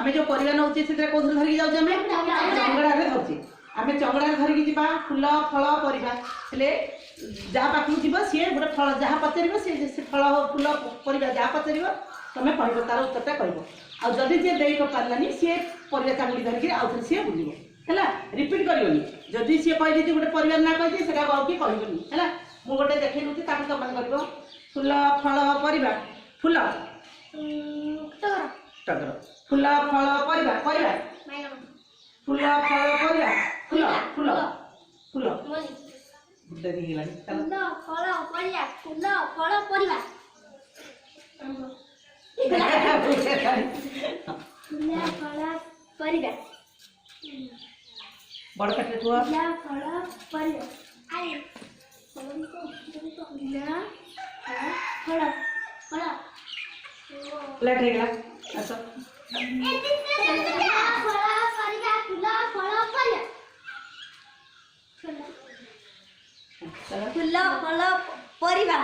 आम जो परिवा नौचे से कौन धरिकी जाऊँ चंगड़ा धरचे आम चंगड़ा धरिकी जा फूल फल परिवा जहाँ पाखु जीव सी गोटे फल जहाँ पचार से फल फूल परिवा जहाँ पचार तुम कह तार उत्तरटा कह आदि जी दे पारानी सी परिवा चांगुड़ी धरिकी आउ थे सी बुल है रिपीट करनी जदि सी कह गोटे परिवार ना कही से आउ कि कहबनी है मुझे गोटे देखे दूसरी तुम कर फूल फल परिवा फूल टगर फूल फल परिवा परिवा फूल फल परिवा फूल फूल फूल देखी फूल फल परिवा फूल फल परिवा परिवा बड़ कटे तो फल परिवा आई फल फल फल लेट हो गया अच्छा फूल फल परिवा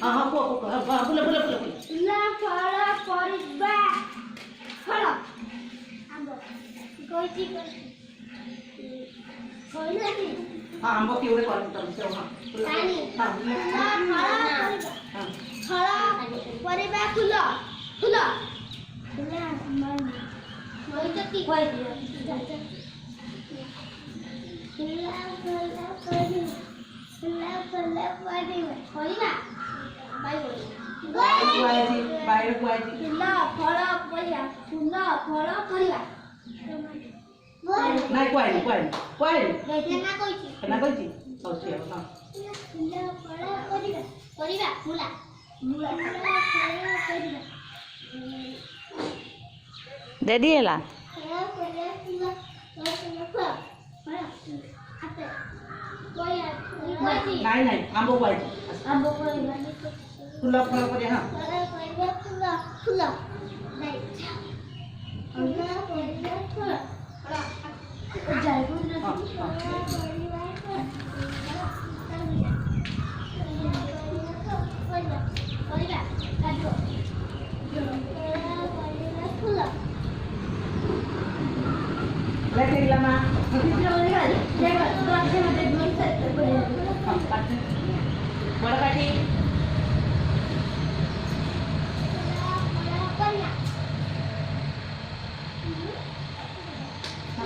हाँ फूल फूल फूल फूल हाँ आंब कि गोटे कर नहीं कोई ना कोई सोचिए हां परिवा मुला मुला परिवा रेडी है नहीं आंब कोई फूल फल पर हां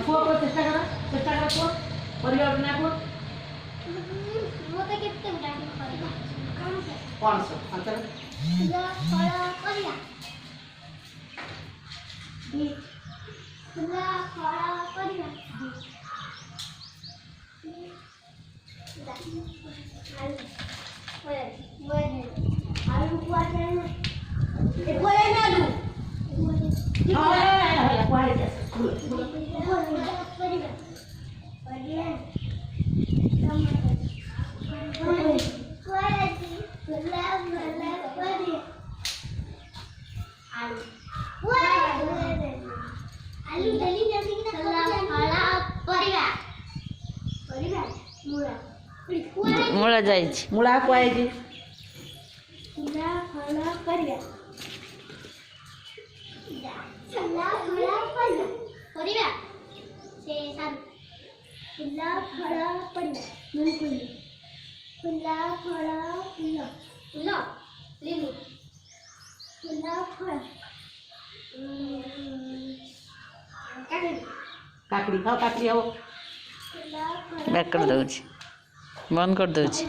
फूल चेष्टा कर परिवार ना को कौन सा चल मूला जाई मूला कोई जी फूला फल परिवा फूला फल परिवा परिवा से सार फूला फल परिवा मुन कुली फूला फल फूल फूल लिमु फूला फल काकड़ी खाओ काकड़ी आओ बैक कर दउची बंद कर दउची।